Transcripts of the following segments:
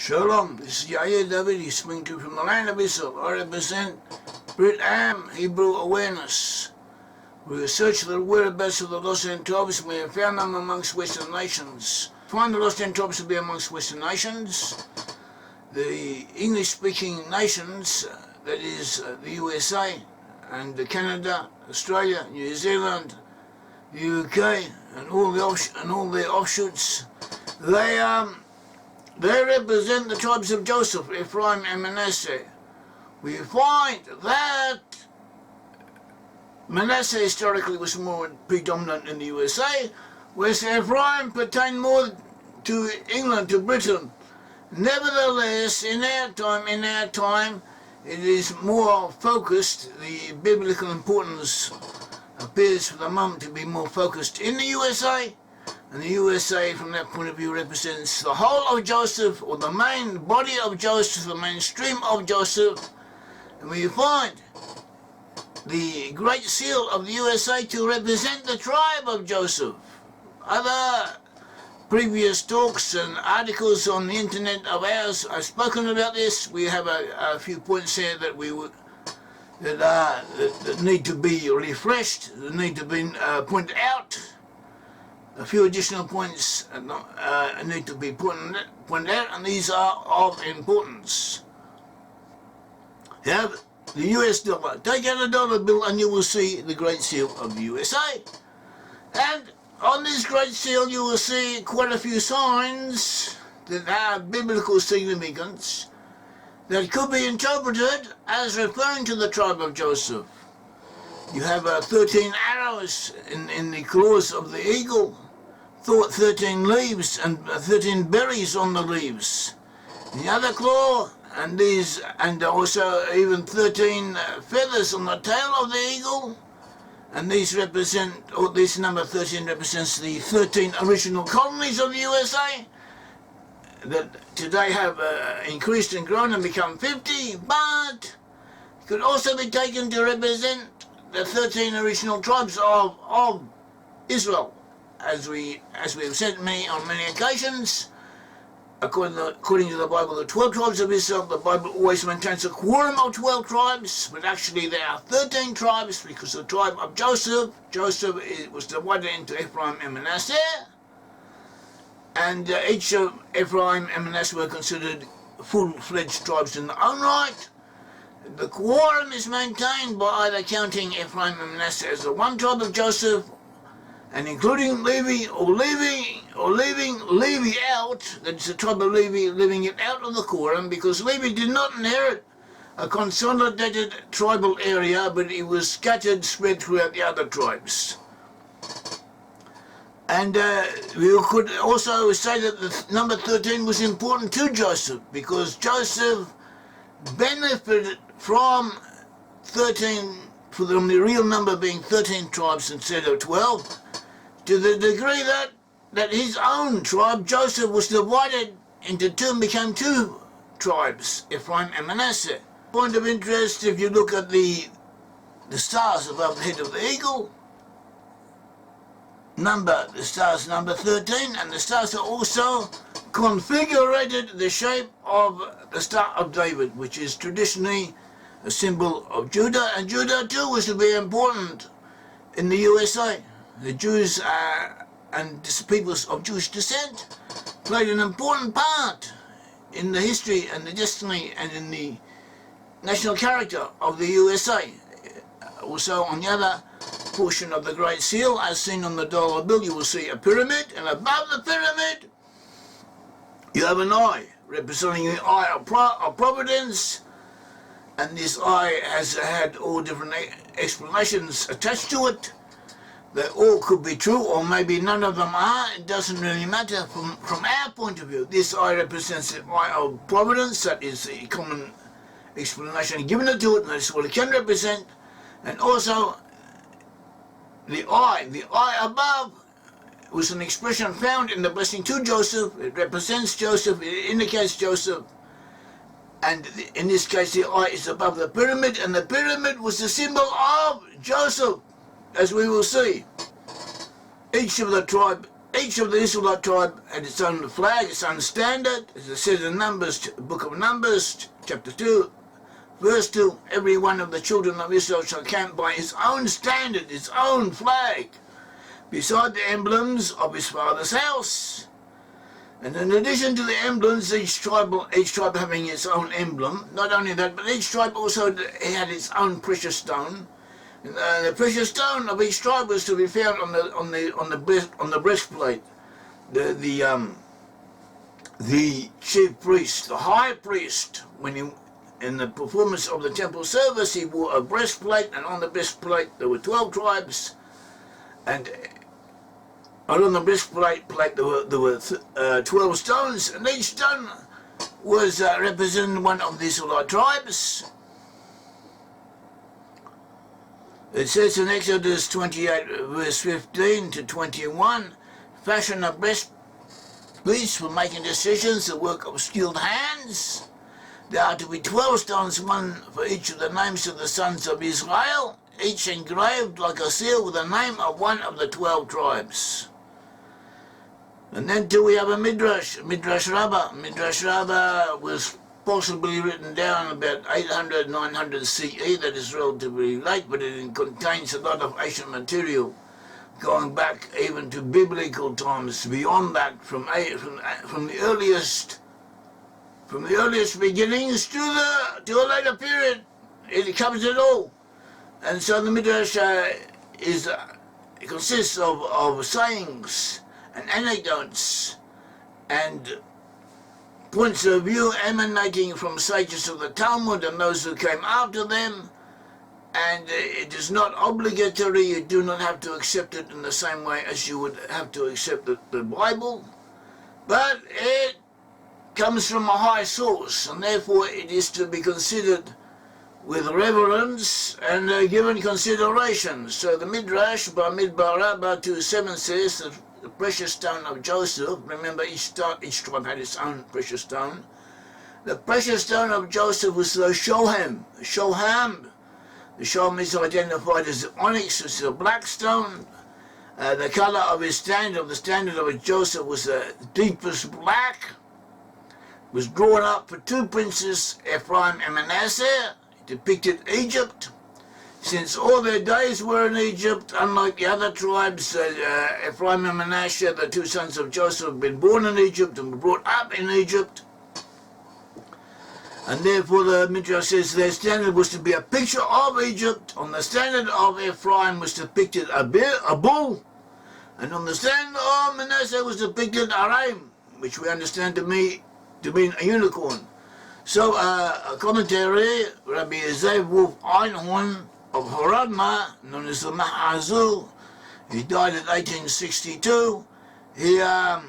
Shalom, this is Yair Davidiy speaking to you from the land of Israel. I represent Brit-Am, Hebrew awareness. We researched the whereabouts of the lost ten tribes and we have found them amongst Western nations. Find the lost ten tribes to be amongst Western nations. The English-speaking nations, that is the USA and Canada, Australia, New Zealand, the UK, and all their offshoots, they represent the tribes of Joseph, Ephraim, and Manasseh. We find that Manasseh historically was more predominant in the USA, whereas Ephraim pertained more to England, to Britain. Nevertheless, in our time, it is more focused. The biblical importance appears for the moment to be more focused in the USA. And the USA, from that point of view, represents the whole of Joseph, or the main body of Joseph, the mainstream of Joseph. And we find the Great Seal of the USA to represent the tribe of Joseph. Other previous talks and articles on the internet of ours have spoken about this. We have a few points here that that need to be refreshed, that need to be pointed out. A few additional points need to be pointed out, and these are of importance. Have the US dollar. Take out a dollar bill and you will see the Great Seal of the USA. And on this Great Seal you will see quite a few signs that have biblical significance that could be interpreted as referring to the tribe of Joseph. You have 13 arrows in the claws of the eagle, 13 leaves and 13 berries on the leaves. The other claw, and also even 13 feathers on the tail of the eagle, and these represent, or this number 13 represents the 13 original colonies of the USA that today have increased and grown and become 50, but could also be taken to represent the 13 original tribes of Israel. As we have said on many occasions, according to the Bible, the 12 tribes of Israel, the Bible always maintains a quorum of 12 tribes, but actually there are 13 tribes because the tribe of Joseph was divided into Ephraim and Manasseh, and each of Ephraim and Manasseh were considered full-fledged tribes in their own right. The quorum is maintained by either counting Ephraim and Manasseh as the one tribe of Joseph, and including Levi, or leaving Levi out, that is the tribe of Levi, leaving it out of the quorum, because Levi did not inherit a consolidated tribal area, but it was scattered, spread throughout the other tribes. And we could also say that the number 13 was important to Joseph, because Joseph benefited from 13, for the real number being 13 tribes instead of 12, to the degree that his own tribe, Joseph, was divided into two and became two tribes, Ephraim and Manasseh. Point of interest, if you look at the stars above the head of the eagle, the stars number 13, and the stars are also configured the shape of the Star of David, which is traditionally a symbol of Judah, and Judah too was to be important in the USA. The Jews and peoples of Jewish descent played an important part in the history and the destiny and in the national character of the USA. Also, on the other portion of the Great Seal, as seen on the dollar bill, you will see a pyramid, and above the pyramid you have an eye, representing the eye of providence, and this eye has had all different explanations attached to it. They all could be true, or maybe none of them are. It doesn't really matter from our point of view. This eye represents the eye of providence. That is the common explanation given to it, and that's what it can represent. And also, the eye above was an expression found in the blessing to Joseph. It represents Joseph, it indicates Joseph. And in this case, the eye is above the pyramid, and the pyramid was the symbol of Joseph, as we will see. Each of the tribe each of the Israelite tribe had its own flag, its own standard. As it says in Numbers, Book of Numbers, chapter 2, verse 2, every one of the children of Israel shall camp by his own standard, his own flag, beside the emblems of his father's house. And in addition to the emblems, each tribe having its own emblem. Not only that, but each tribe also had its own precious stone. And, the precious stone of each tribe was to be found on the breastplate. The chief priest, the high priest, when he in the performance of the temple service, he wore a breastplate, and on the breastplate there were 12 tribes, and on the breastplate there were 12 stones, and each stone was representing one of the Israelite tribes. It says in Exodus 28, verse 15 to 21, fashion a breastpiece for making decisions, the work of skilled hands. There are to be 12 stones, one for each of the names of the sons of Israel, each engraved like a seal with the name of one of the 12 tribes. And then too we have a Midrash Rabbah. Midrash Rabbah was possibly written down about 800, 900 CE, that is relatively late, but it contains a lot of ancient material going back even to biblical times, beyond that, from the earliest beginnings to a later period. It covers it all. And so the Midrash consists of sayings and anecdotes and points of view emanating from sages of the Talmud and those who came after them. And it is not obligatory. You do not have to accept it in the same way as you would have to accept the Bible. But it comes from a high source, and therefore it is to be considered with reverence and given consideration. So the Midrash, Bamidbar Rabbah 2:7 says that the precious stone of Joseph, remember each tribe had its own precious stone, the precious stone of Joseph was the Shoham. The Shoham is identified as the onyx, which is a black stone. The color of his standard, the standard of Joseph, was the deepest black. Was drawn up for two princes, Ephraim and Manasseh. It depicted Egypt. Since all their days were in Egypt, unlike the other tribes, Ephraim and Manasseh, the two sons of Joseph, had been born in Egypt and were brought up in Egypt. And therefore the Midrash says their standard was to be a picture of Egypt. On the standard of Ephraim was depicted a bull. And on the standard of Manasseh was depicted a ram, which we understand to mean a unicorn. So a commentary, Rabbi Zev Wolf Einhorn of Horadma, known as the Mahazul, he died in 1862. He, in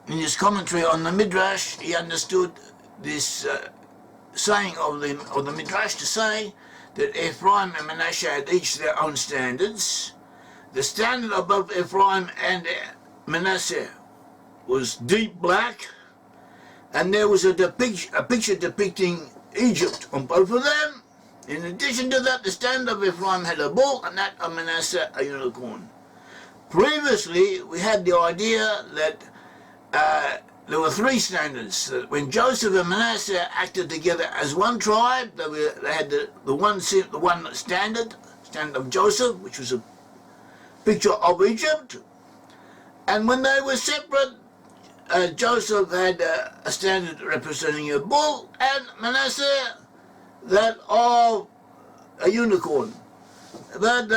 his commentary on the Midrash, he understood this saying of the Midrash to say that Ephraim and Manasseh had each their own standards. The standard above Ephraim and Manasseh was deep black, and there was a picture depicting Egypt on both of them. In addition to that, the standard of Ephraim had a bull, and that of Manasseh a unicorn. Previously, we had the idea that there were three standards. That when Joseph and Manasseh acted together as one tribe, they had the one standard of Joseph, which was a picture of Egypt. And when they were separate, Joseph had a standard representing a bull, and Manasseh that of a unicorn. But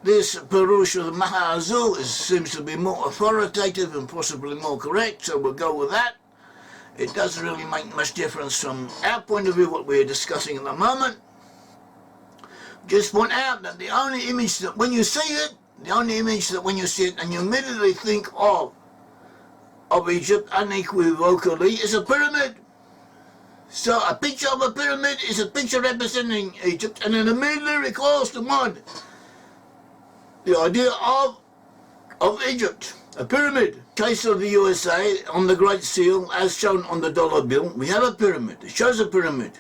this Perush of the Mahazul seems to be more authoritative and possibly more correct, so we'll go with that. It doesn't really make much difference from our point of view, what we're discussing at the moment. Just point out that the only image that when you see it, and you immediately think of Egypt unequivocally is a pyramid. So a picture of a pyramid is a picture representing Egypt, and it immediately recalls to mind the idea of Egypt, a pyramid. Case of the USA, on the Great Seal, as shown on the dollar bill, we have a pyramid. It shows a pyramid.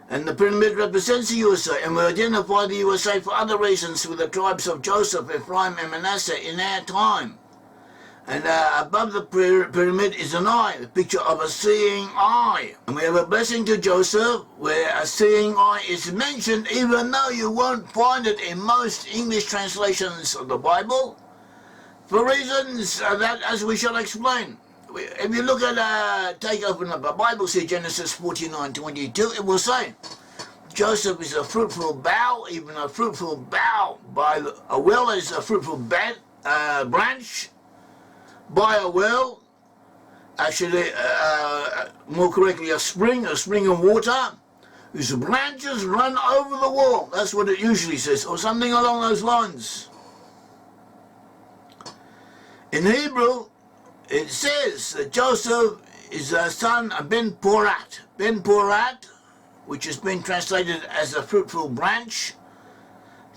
And the pyramid represents the USA, and we identify the USA for other reasons with the tribes of Joseph, Ephraim, and Manasseh in our time. And above the pyramid is an eye, the picture of a seeing eye. And we have a blessing to Joseph where a seeing eye is mentioned, even though you won't find it in most English translations of the Bible, for reasons that, as we shall explain. If you look at, open up a Bible, see Genesis 49:22, it will say, Joseph is a fruitful bough, even a fruitful bough by a well is a fruitful branch by a well, actually more correctly a spring of water, whose branches run over the wall. That's what it usually says, or something along those lines. In Hebrew, it says that Joseph is a son of Ben Porat. Ben Porat, which has been translated as a fruitful branch,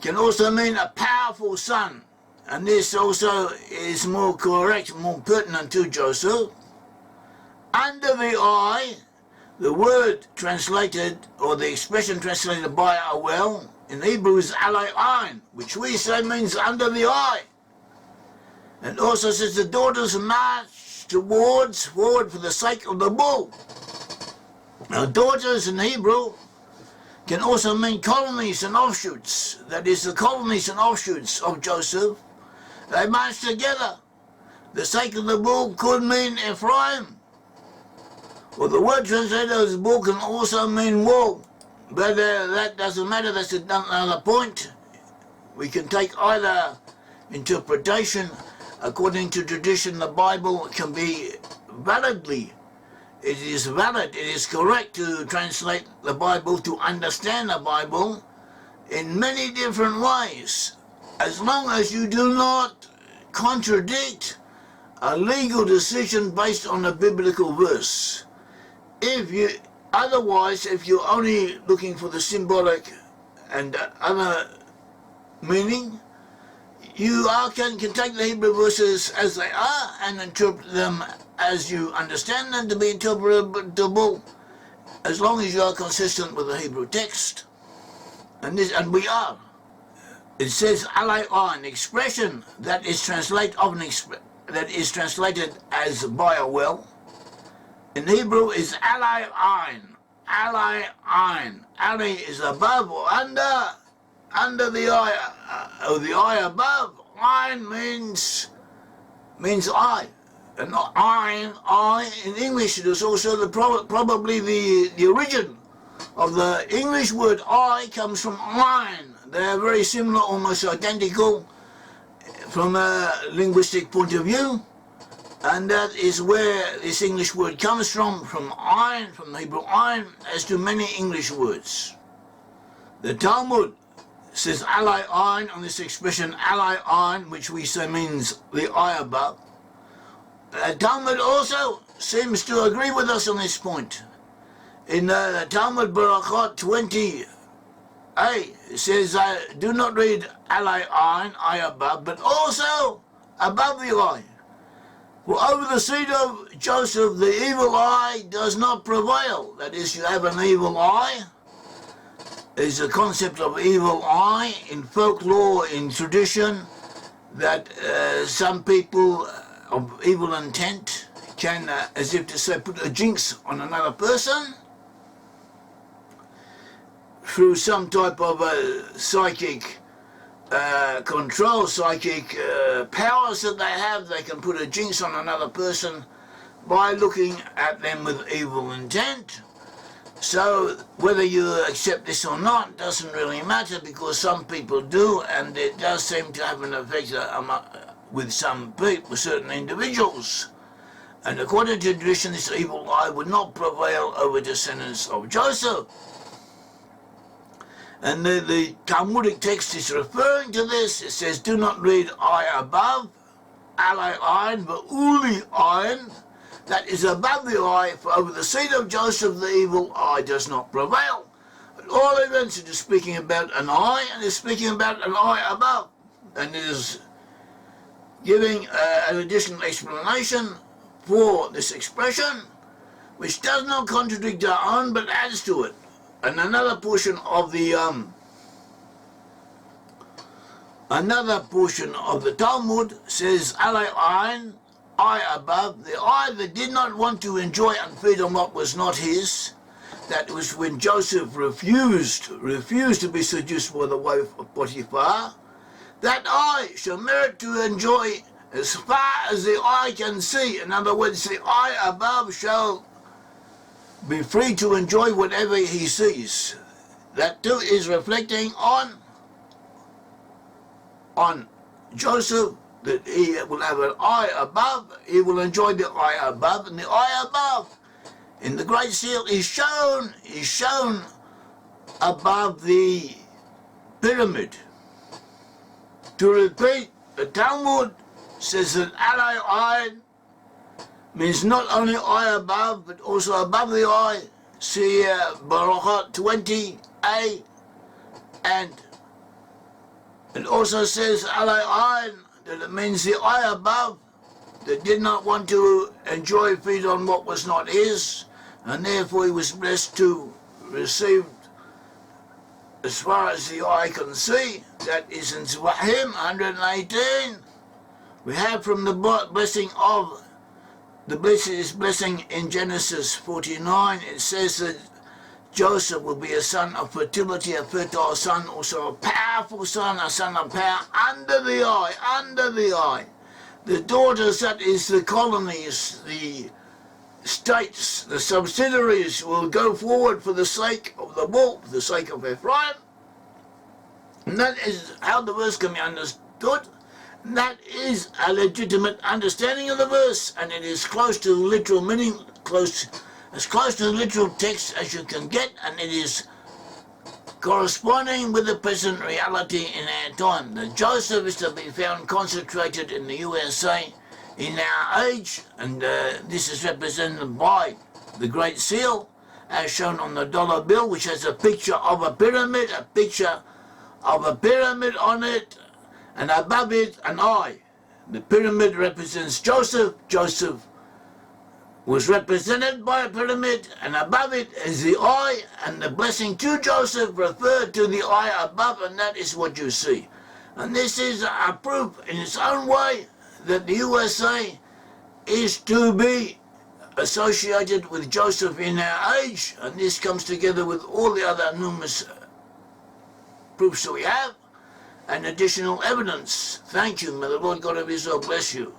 can also mean a powerful son. And this also is more correct, more pertinent to Joseph. Under the eye, the word translated, or the expression translated by a well, in Hebrew is alai ein, which we say means under the eye. And also says the daughters march forward for the sake of the bull. Now daughters in Hebrew can also mean colonies and offshoots. That is, the colonies and offshoots of Joseph. They march together. The sake of the bull could mean Ephraim. Well, the word translated as bull can also mean wool. But that doesn't matter, that's another point. We can take either interpretation. According to tradition, the Bible can be validly, it is valid, it is correct to translate the Bible, to understand the Bible in many different ways, as long as you do not contradict a legal decision based on a biblical verse. Otherwise, if you're only looking for the symbolic and other meaning, you can take the Hebrew verses as they are and interpret them as you understand them to be interpretable, as long as you are consistent with the Hebrew text. And we are. It says alai ein, expression that is translated as by a well. In Hebrew is alai ein. Alai ein. Ali is above or under the eye, or the eye above. Ein means eye. And eye in English, it is also probably the origin of the English word eye comes from ein. They are very similar, almost identical from a linguistic point of view. And that is where this English word comes from ein, from the Hebrew ein, as to many English words. The Talmud says alai ein on this expression alai ein, which we say means the eye above. The Talmud also seems to agree with us on this point. In the Talmud Barachot 20a, it says, do not read alai ein, eye above, but also above the eye. For over the seed of Joseph the evil eye does not prevail. That is, you have an evil eye. There's a concept of evil eye in folklore, in tradition, that some people of evil intent can, as if to say, put a jinx on another person through some type of psychic control, psychic powers that they have. They can put a jinx on another person by looking at them with evil intent. So whether you accept this or not doesn't really matter, because some people do, and it does seem to have an effect with some people, with certain individuals. And according to tradition, this evil eye would not prevail over descendants of Joseph. And the Talmudic text is referring to this. It says, do not read eye above, alai ein, but uli ein, that is above the eye, for over the seed of Joseph the evil eye does not prevail. At all events, it is speaking about an eye, and is speaking about an eye above, and it is giving an additional explanation for this expression, which does not contradict our own, but adds to it. And another portion of the Talmud says alai ein, eye above, the eye that did not want to enjoy and feed on what was not his. That was when Joseph refused to be seduced by the wife of Potiphar. That eye shall merit to enjoy as far as the eye can see. In other words, the eye above shall be free to enjoy whatever he sees. That too is reflecting on Joseph, that he will have an eye above. He will enjoy the eye above, and the eye above in the Great Seal is shown above the pyramid. To repeat, the Talmud says that alay eye means not only eye above, but also above the eye. See Baruch 20a, and it also says alay eye, that it means the eye above that did not want to enjoy, feed on what was not his, and therefore he was blessed to receive as far as the eye can see. That is in Zwahim 118. We have from the blessing of the blessing in Genesis 49. It says that Joseph will be a son of fertility, a fertile son, also a powerful son, a son of power, under the eye. The daughters, that is the colonies, the states, the subsidiaries, will go forward for the sake of the wolf, for the sake of Ephraim. And that is how the verse can be understood. And that is a legitimate understanding of the verse, and it is close to the literal meaning, as close to the literal text as you can get, and it is corresponding with the present reality in our time. The Joseph is to be found concentrated in the USA in our age, and this is represented by the Great Seal, as shown on the dollar bill, which has a picture of a pyramid on it, and above it an eye. The pyramid represents Joseph. Joseph was represented by a pyramid, and above it is the eye, and the blessing to Joseph referred to the eye above, and that is what you see. And this is a proof in its own way that the USA is to be associated with Joseph in our age, and this comes together with all the other numerous proofs that we have and additional evidence. Thank you. May the Lord God of Israel bless you.